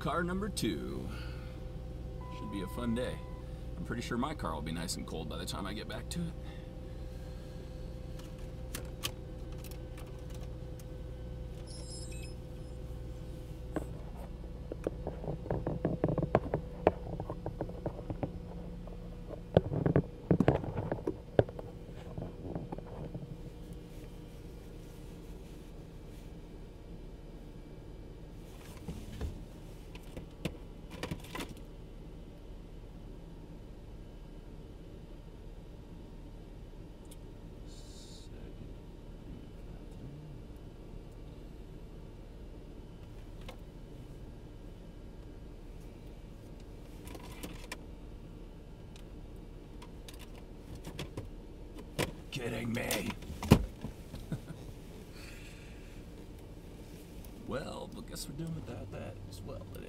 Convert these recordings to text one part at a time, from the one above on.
car number 2. Should be a fun day. I'm pretty sure my car will be nice and cold by the time I get back to it. Kidding me. Well, I guess we're doing without that as well today.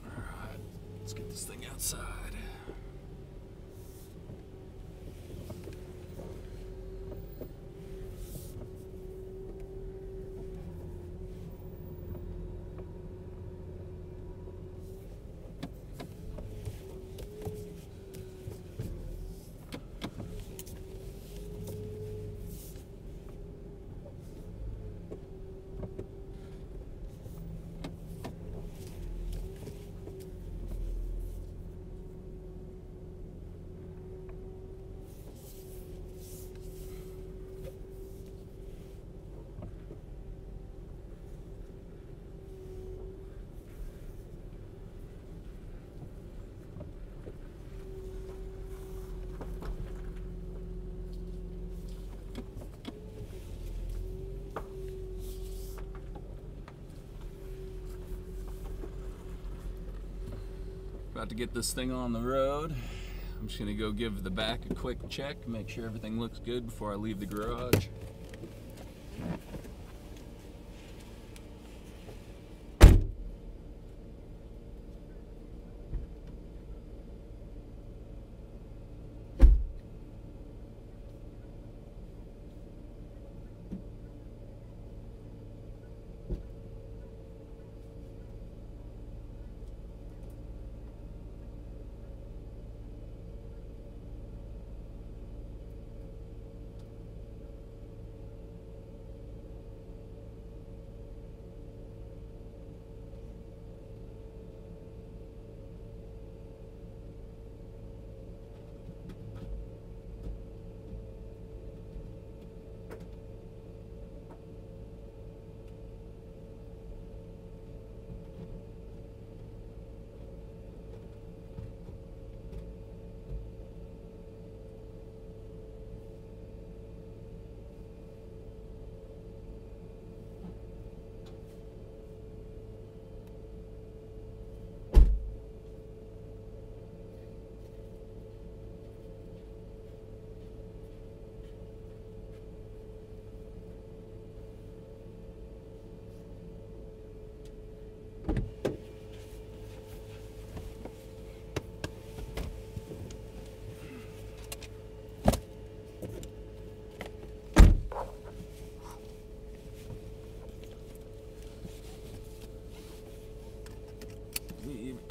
Alright, let's get this thing outside. About to get this thing on the road. I'm just gonna go give the back a quick check, make sure everything looks good before I leave the garage.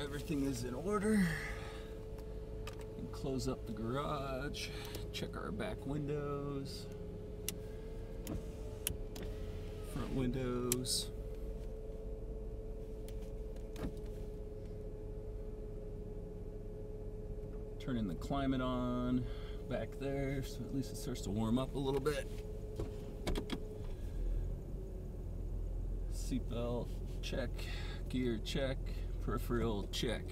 Everything is in order. And close up the garage, check our back windows, front windows. Turning the climate on back there so at least it starts to warm up a little bit. Seatbelt check, gear check, peripheral check.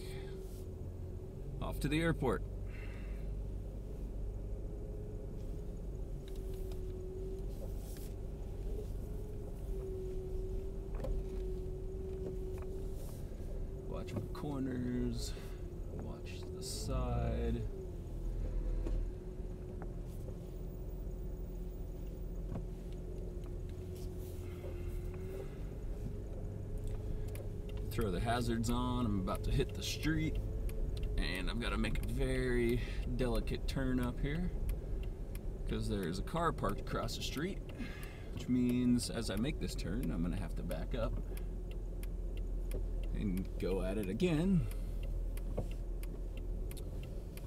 Off to the airport. Watch my corners, watch the side. Throw the hazards on. I'm about to hit the street and I've got to make a very delicate turn up here because there's a car parked across the street. which means as I make this turn, I'm gonna have to back up and go at it again.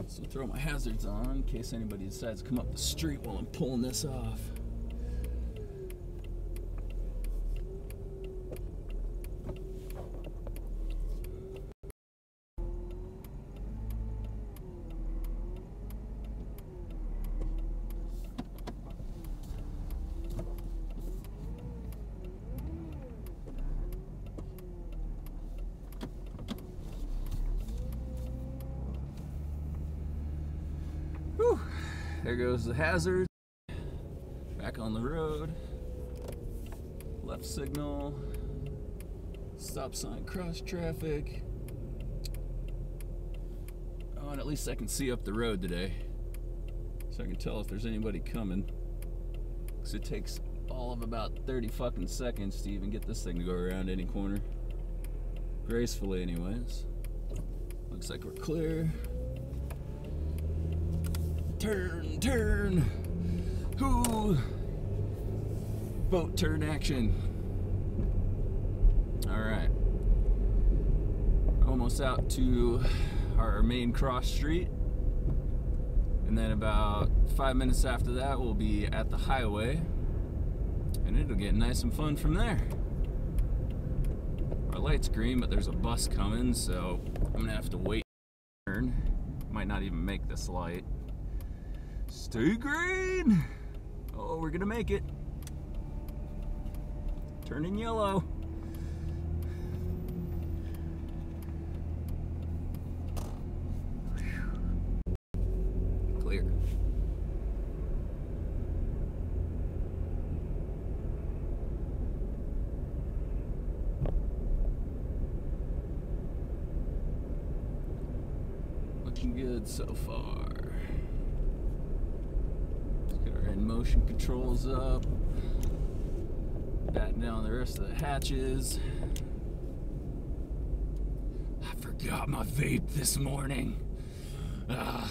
So throw my hazards on in case anybody decides to come up the street while I'm pulling this off. Whew. There goes the hazard. Back on the road. Left signal. Stop sign, cross traffic. Oh, and at least I can see up the road today, so I can tell if there's anybody coming. Because it takes all of about 30 fucking seconds to even get this thing to go around any corner. Gracefully, anyways. Looks like we're clear. Turn, turn. Whoo! Boat turn action. Alright. Almost out to our main cross street. And then about 5 minutes after that, we'll be at the highway. And it'll get nice and fun from there. Our light's green, but there's a bus coming, so I'm gonna have to wait. Might not even make this light. Stay green! Oh, we're gonna make it. Turning yellow. Clear. Looking good so far. Motion controls up, batten down the rest of the hatches. I forgot my vape this morning. I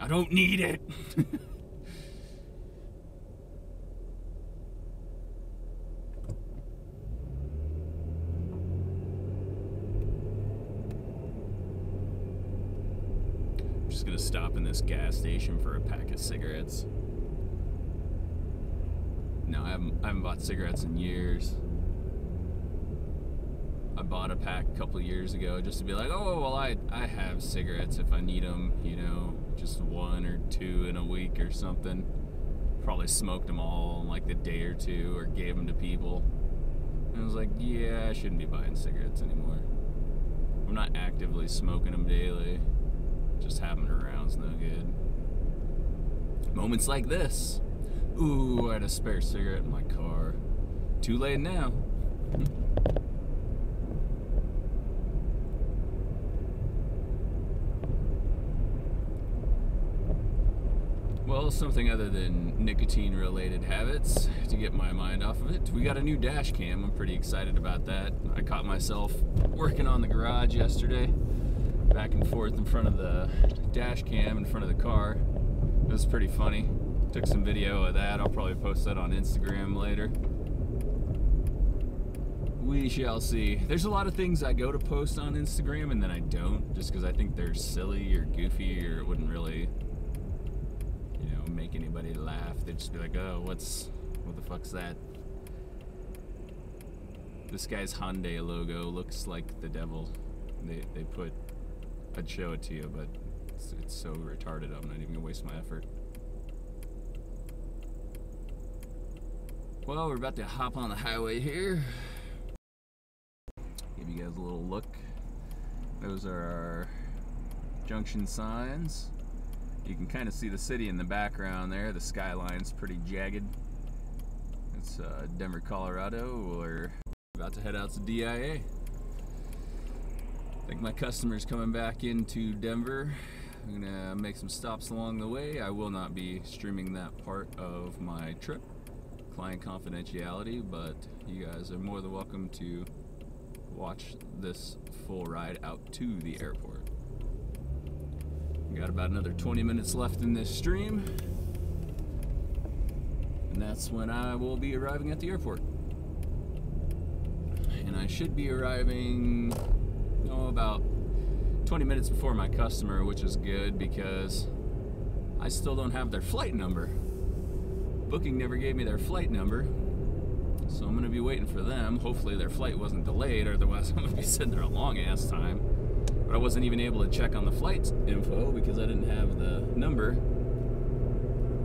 don't need it. I'm just gonna stop in this gas station for a pack of cigarettes. No, I haven't bought cigarettes in years. I bought a pack a couple of years ago just to be like, oh, well, I have cigarettes if I need them, you know, just 1 or 2 in a week or something. Probably smoked them all in like the day or two or gave them to people. And I was like, yeah, I shouldn't be buying cigarettes anymore. I'm not actively smoking them daily. Just having them around's no good. Moments like this. Ooh, I had a spare cigarette in my car. Too late now. Well, something other than nicotine-related habits to get my mind off of it. We got a new dash cam. I'm pretty excited about that. I caught myself working on the garage yesterday, back and forth in front of the dash cam in front of the car. It was pretty funny. Took some video of that. I'll probably post that on Instagram later. We shall see. There's a lot of things I go to post on Instagram and then I don't, just because I think they're silly or goofy or it wouldn't really, you know, make anybody laugh. They'd just be like, oh, what the fuck's that? This guy's Hyundai logo looks like the devil. They put, I'd show it to you, but it's so retarded I'm not even gonna waste my effort. Well, we're about to hop on the highway here. Give you guys a little look. Those are our junction signs. You can kind of see the city in the background there. The skyline's pretty jagged. It's Denver, Colorado. We're about to head out to DIA. I think my customer's coming back into Denver. I'm gonna make some stops along the way. I will not be streaming that part of my trip. Client confidentiality, but you guys are more than welcome to watch this full ride out to the airport. We got about another 20 minutes left in this stream, And that's when I will be arriving at the airport. And I should be arriving, about 20 minutes before my customer, which is good because I still don't have their flight number. Booking never gave me their flight number, so I'm gonna be waiting for them. Hopefully their flight wasn't delayed, otherwise I'm gonna be sitting there a long ass time. But I wasn't even able to check on the flight info because I didn't have the number.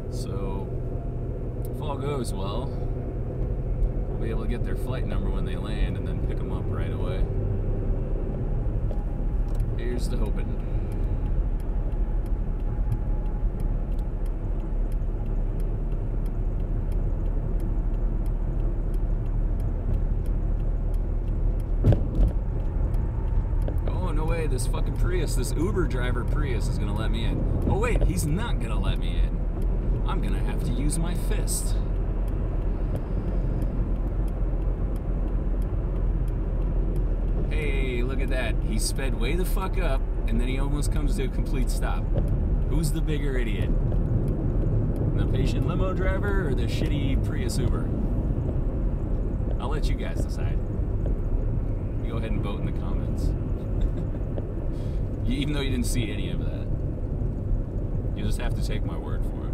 So if all goes well, I'll be able to get their flight number when they land and then pick them up right away. Here's to hoping. Oh, no way, this fucking Prius, this Uber driver Prius is gonna let me in. Oh wait, he's not gonna let me in. I'm gonna have to use my fist. Hey, look at that. He sped way the fuck up, and then he almost comes to a complete stop. Who's the bigger idiot? The patient limo driver or the shitty Prius Uber? I'll let you guys decide. You go ahead and vote in the comments. Even though you didn't see any of that. You just have to take my word for it.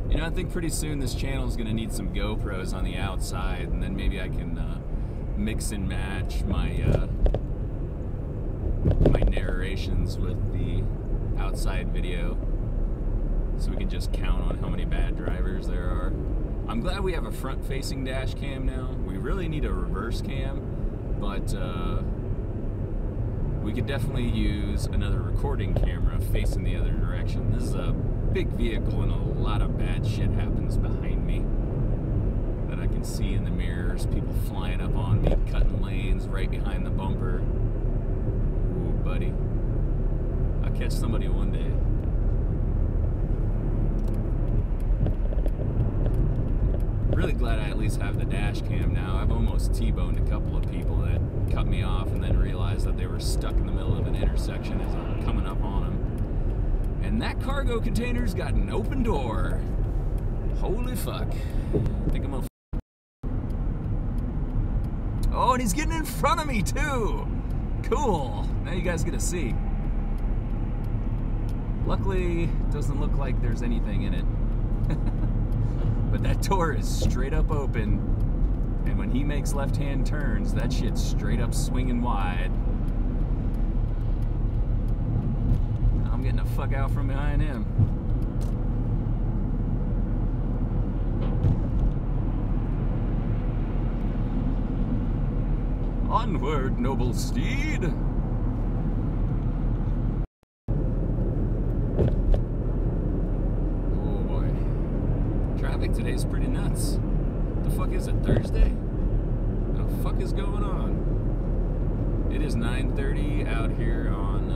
You know, I think pretty soon this channel is going to need some GoPros on the outside, and then maybe I can mix and match my my narrations with the outside video, so we can just count on how many bad drivers there are. I'm glad we have a front-facing dash cam now. We really need a reverse cam, but we could definitely use another recording camera facing the other direction. This is a big vehicle and a lot of bad shit happens behind me that I can see in the mirrors. People flying up on me, cutting lanes right behind the bumper. Ooh, buddy. I'll catch somebody one day. Really glad I at least have the dash cam now. I've almost T-boned a couple of people that cut me off and then realized that they were stuck in the middle of an intersection as I'm coming up on them. And that cargo container's got an open door. Holy fuck. I think I'm gonna... Oh, and he's getting in front of me too! Cool. Now you guys get to see. Luckily, it doesn't look like there's anything in it. But that door is straight up open. And when he makes left-hand turns, that shit's straight up swinging wide. I'm getting the fuck out from behind him. Onward, noble steed! Oh boy. Traffic today's pretty nuts. The fuck is it, Thursday? What the fuck is going on? It is 9:30 out here on,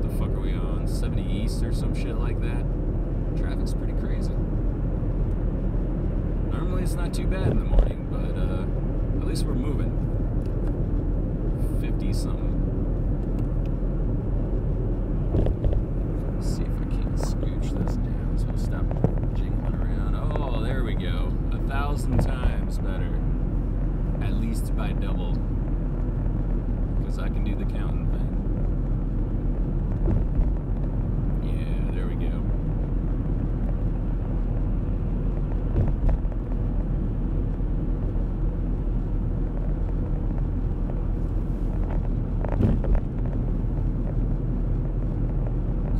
the fuck are we on? 70 East or some shit like that. Traffic's pretty crazy. Normally it's not too bad in the morning, but, at least we're moving. 50-something. Let's see if I can scooch this down so I'll stop jingling around. Oh, there we go. 1,000 times better. At least by double. Because I can do the counting thing. Yeah, there we go.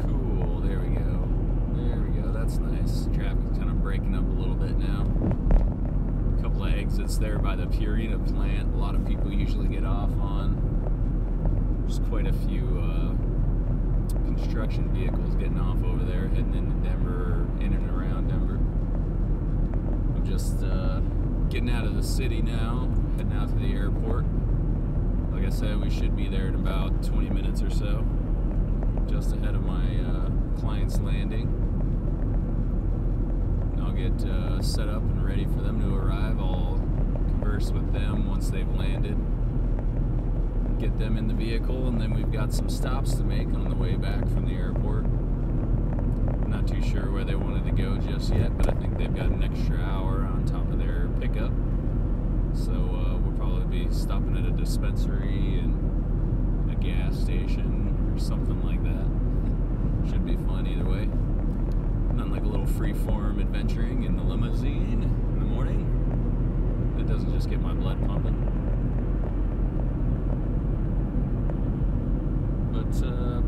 Cool, there we go. There we go, that's nice. Traffic's kind of breaking up a little bit now. A couple of exits there by the Purina plant. A lot of people usually get off on. There's quite a few construction vehicles getting off over there, heading into Denver, or in and around Denver. I'm just getting out of the city now, heading out to the airport. Like I said, we should be there in about 20 minutes or so, just ahead of my client's landing. And I'll get set up and ready for them to arrive. I'll converse with them once they've landed, get them in the vehicle, and then we've got some stops to make on the way back from the airport. not too sure where they wanted to go just yet, but I think they've got an extra hour on top of their pickup. So we'll probably be stopping at a dispensary and a gas station or something like that. Should be fun either way. Nothing like a little free-form adventuring in the limousine in the morning. It doesn't just get my blood pumping. But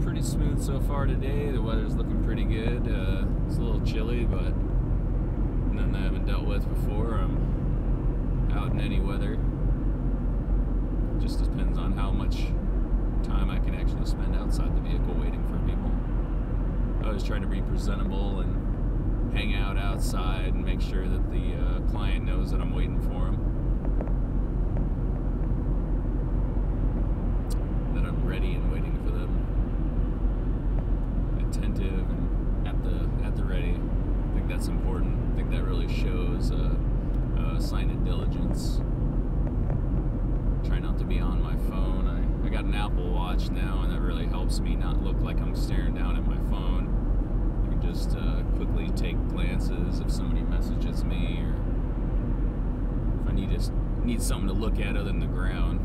pretty smooth so far today. The weather's looking pretty good. It's a little chilly, but nothing I haven't dealt with before. I'm out in any weather. It just depends on how much time I can actually spend outside the vehicle waiting for people. I always try to be presentable and hang out outside and make sure that the client knows that I'm waiting for them. That I'm ready and waiting for them. Attentive and at the ready. I think that's important. I think that really shows a sign of diligence. Try not to be on my phone. I got an Apple Watch now, and that really helps me not look like I'm staring down at my phone. I can just quickly take glances if somebody messages me, or if I need something to look at other than the ground.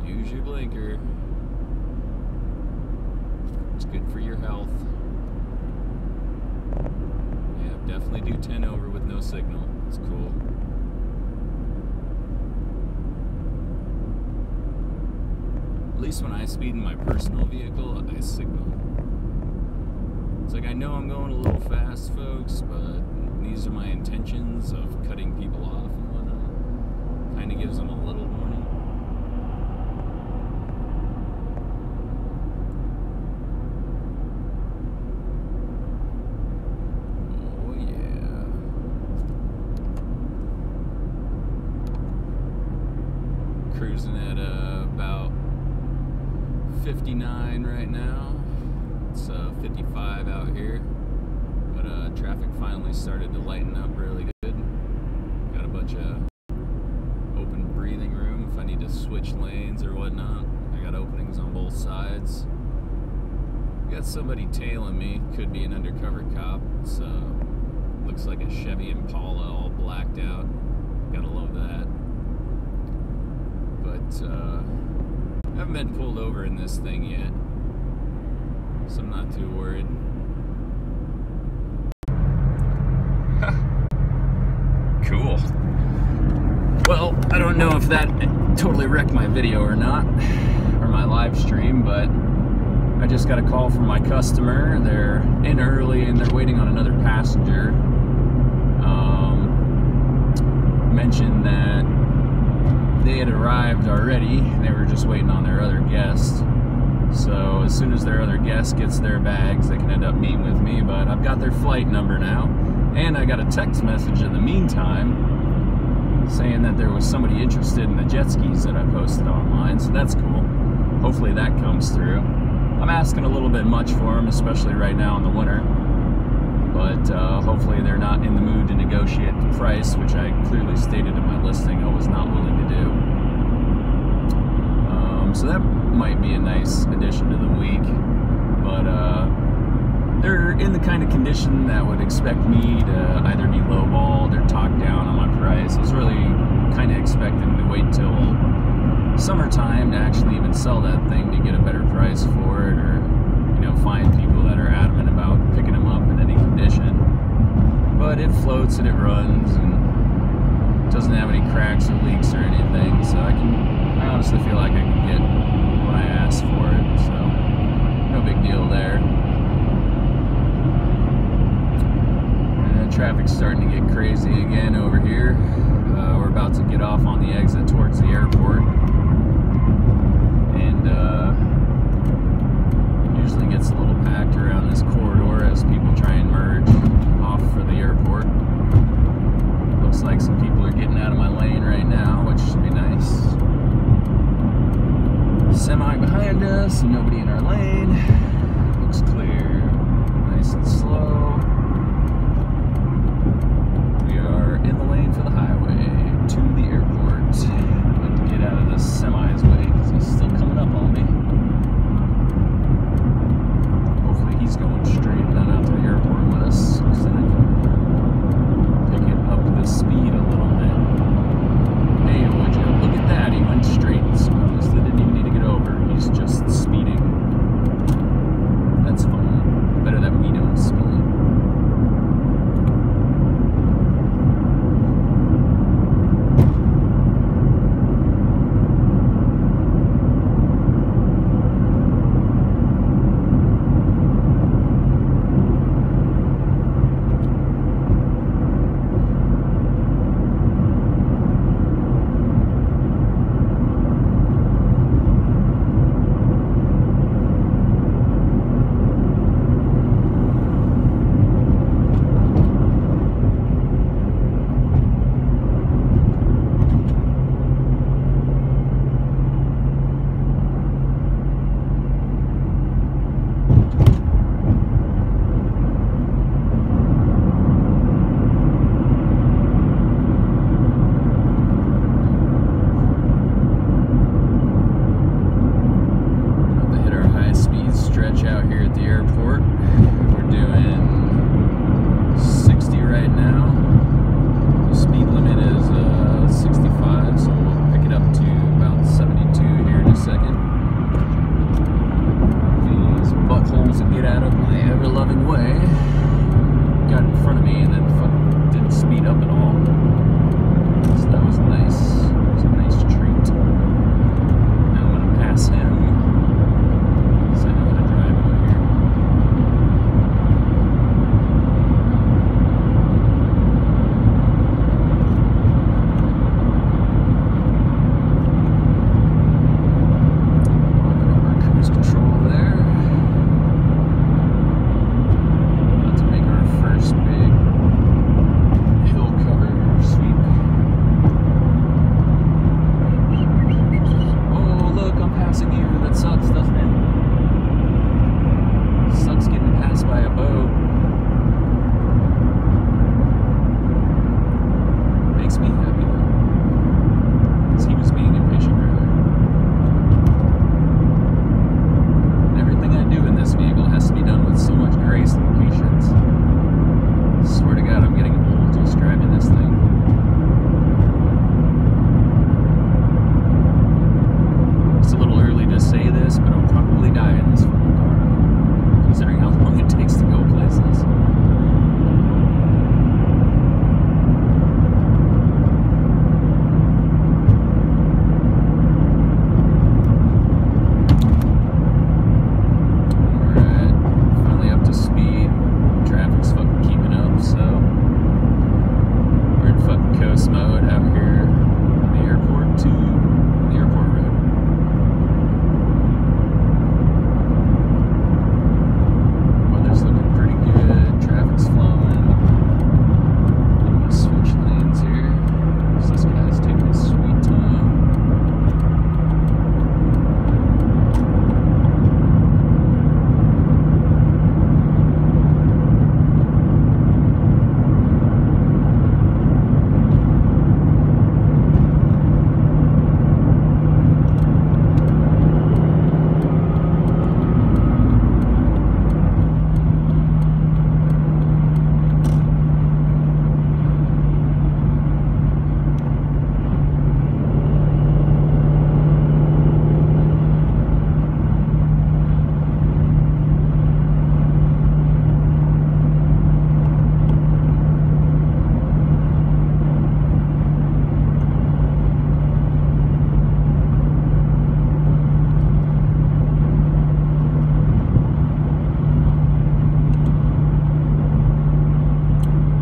Use your blinker. It's good for your health. Yeah, definitely do 10 over with no signal. It's cool. At least when I speed in my personal vehicle, I signal. It's like, I know I'm going a little fast, folks, but these are my intentions of cutting people off and whatnot. Kind of gives them a little warning. Cruising at about 59 right now. It's 55 out here, but traffic finally started to lighten up really good. Got a bunch of open breathing room if I need to switch lanes or whatnot. I got openings on both sides. Got somebody tailing me. Could be an undercover cop. It's looks like a Chevy Impala all blacked out. Gotta love that. But I haven't been pulled over in this thing yet, so I'm not too worried. Cool. Well, I don't know if that totally wrecked my video or not, or my live stream, but I just got a call from my customer. They're in early and they're waiting on another passenger. Mentioned that they had arrived already. They were just waiting on their other guest. So as soon as their other guest gets their bags, they can end up meeting with me. But I've got their flight number now, and I got a text message in the meantime saying that there was somebody interested in the jet skis that I posted online. So that's cool. Hopefully that comes through. I'm asking a little bit much for them, especially right now in the winter. But hopefully they're not in the mood to negotiate the price, which I clearly stated in my listing I was not willing to do. So that might be a nice addition to the week. But they're in the kind of condition that would expect me to either be lowballed or talked down on my price. I was really kind of expecting to wait till summertime to actually even sell that thing to get a better price for it, or find people that are adamant about picking them up in any condition. But it floats and it runs and doesn't have any cracks or leaks or anything, so I honestly feel like I can get what I asked for it, so no big deal there. And traffic's starting to get crazy again over here. We're about to get off on the exit towards the airport, and usually gets a little packed around this corridor as people try and merge off for the airport. Looks like some people are getting out of my lane right now, which should be nice. Semi behind us, and nobody in our lane. Looks clear. Nice and slow. We are in the lane for the highway to the airport. I'm going to get out of this semi's way because he's still coming up on me happy though, because he was being impatient earlier. And everything I do in this vehicle has to be done with so much grace and patience. I swear to God, I'm getting old just driving this thing. It's a little early to say this, but I'll probably die in this fucking car, considering how long it takes to go places.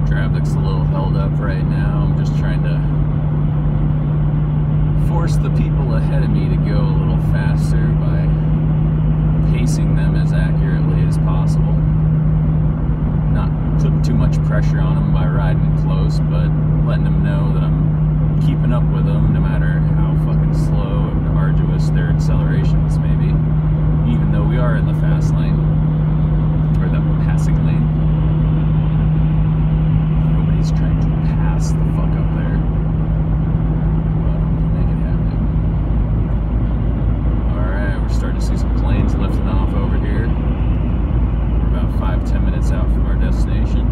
Traffic's a little held up right now. I'm just trying to force the people ahead of me to go a little faster by pacing them as accurately as possible. Not putting too much pressure on them by riding close, but letting them know that I'm keeping up with them no matter how fucking slow and arduous their accelerations may be. Even though we are in the fast lane, or the passing lane. He's trying to pass the fuck up there. But I'm gonna make it happen. Alright, we're starting to see some planes lifting off over here. We're about 5-10 minutes out from our destination.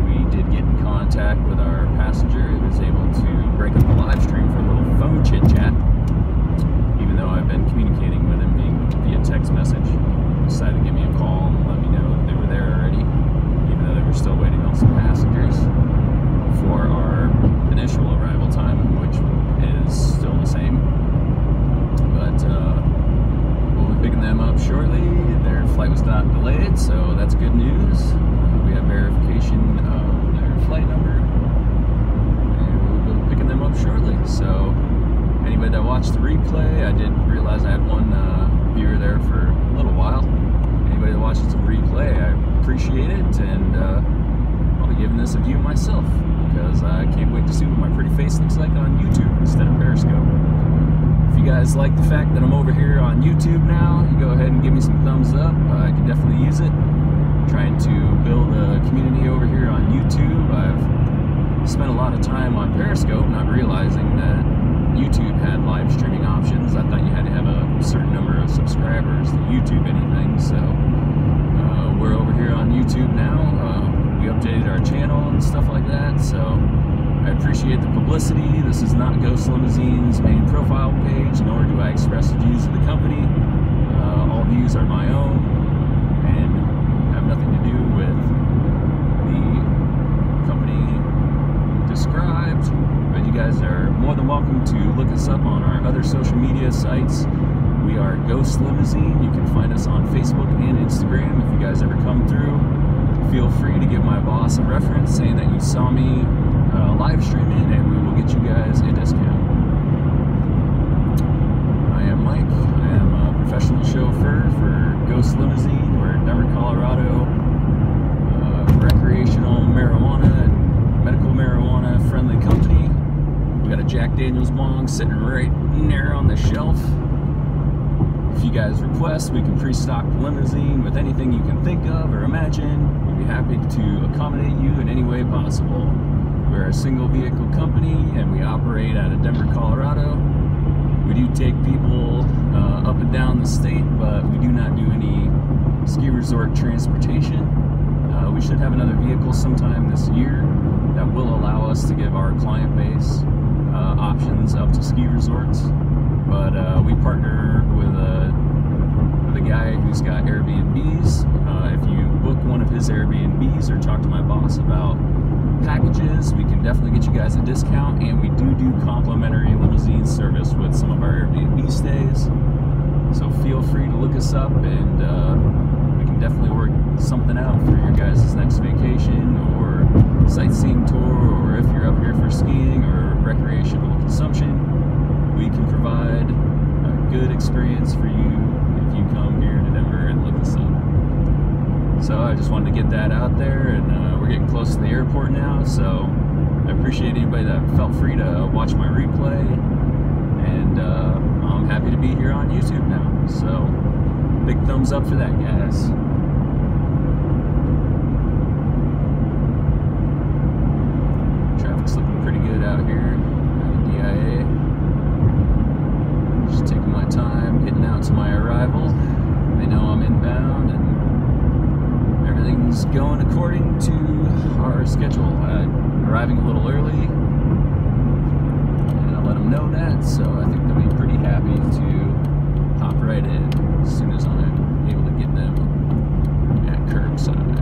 We did get in contact with our passenger. He was able to break up the live stream for a little phone chit chat. Even though I've been communicating with him via text message. He decided to give me a call and let me know that they were there already. They were still waiting on some passengers for our initial arrival time, which is still the same. But we'll be picking them up shortly. Their flight was not delayed, so that's good news. We have verification of their flight number, and we'll be picking them up shortly. So anybody that watched the replay, I did realize I had one viewer there for a little while. Anybody that watches the replay, I appreciate it, and I'll be giving this a view myself because I can't wait to see what my pretty face looks like on YouTube instead of Periscope. If you guys like the fact that I'm over here on YouTube now, you go ahead and give me some thumbs up. I can definitely use it. I'm trying to build a community over here on YouTube. I've spent a lot of time on Periscope, not realizing that YouTube had live streaming options. I thought you had to have a certain number of subscribers to YouTube anything, so we're over here on YouTube now. We updated our channel and stuff like that, so I appreciate the publicity. This is not Ghost Limousine's main profile page, nor do I express the views of the company. All views are my own and have nothing to do with the company described, but you guys are more than welcome to look us up on our other social media sites. We are Ghost Limousine. You can find us on Facebook and Instagram. If you guys ever come through, feel free to give my boss a reference saying that you saw me live streaming, and we will get you guys a discount. I am Mike. I am a professional chauffeur for Ghost Limousine. We're in Denver, Colorado. Recreational marijuana and medical marijuana friendly company. We got a Jack Daniels bong sitting right in there on the shelf. If you guys request, we can pre-stock the limousine with anything you can think of or imagine. We we'd be happy to accommodate you in any way possible. We're a single vehicle company and we operate out of Denver, Colorado. We do take people up and down the state, but we do not do any ski resort transportation. We should have another vehicle sometime this year that will allow us to give our client base options up to ski resorts. But we partner with a guy who's got Airbnbs. If you book one of his Airbnbs or talk to my boss about packages, we can definitely get you guys a discount, and we do complimentary limousine service with some of our Airbnb stays. So feel free to look us up, and we can definitely work something out for your guys' next vacation or sightseeing tour, or if you're up here for skiing or recreational consumption. We can provide a good experience for you if you come here to Denver and look us up. So I just wanted to get that out there, and we're getting close to the airport now, so I appreciate anybody that felt free to watch my replay, and I'm happy to be here on YouTube now, so big thumbs up for that, guys. Traffic's looking pretty good out here at DIA. Just taking my time getting out to my arrival. They know I'm inbound and everything's going according to our schedule. Arriving a little early, and I'll let them know that, so I think they'll be pretty happy to hop right in as soon as I'm able to get them at curbside.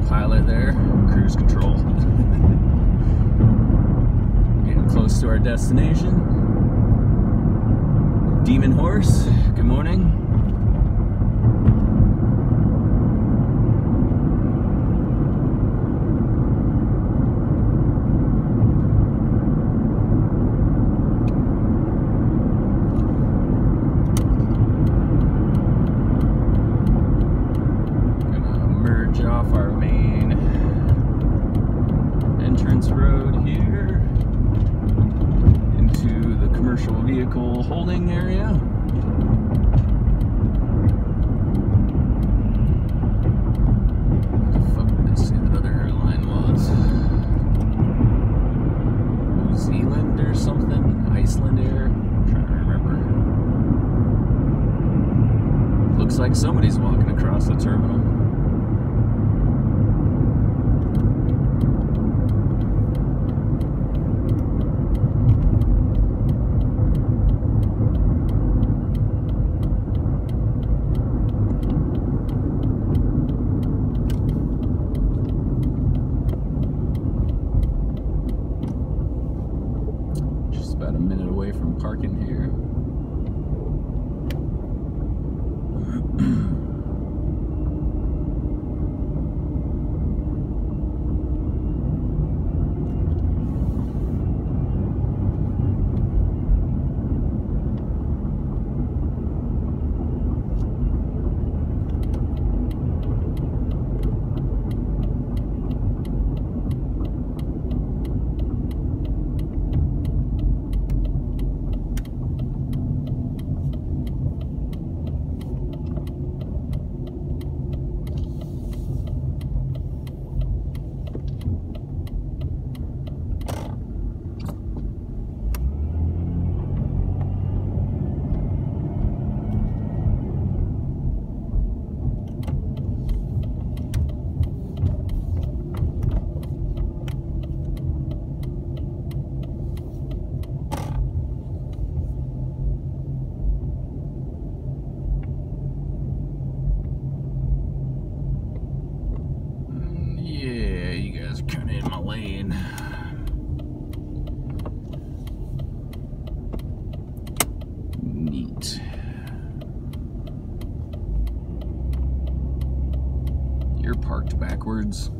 Pilot there, cruise control. Getting close to our destination. Demon Horse, good morning. Off our main entrance road here into the commercial vehicle holding area. What the fuck did I say that other airline was? New Zealand or something? Iceland Air? I'm trying to remember. Looks like somebody's walking across the terminal. You're parked backwards.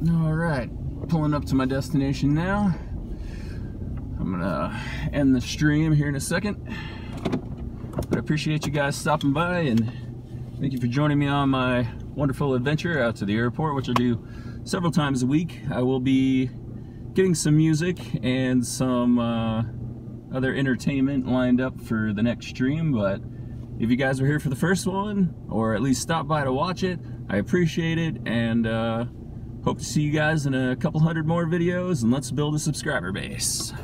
Alright, pulling up to my destination now. I'm gonna end the stream here in a second. But I appreciate you guys stopping by, and thank you for joining me on my wonderful adventure out to the airport, which I do several times a week. I will be getting some music and some other entertainment lined up for the next stream, but if you guys were here for the first one, or at least stopped by to watch it, I appreciate it, and hope to see you guys in a couple hundred more videos, and let's build a subscriber base.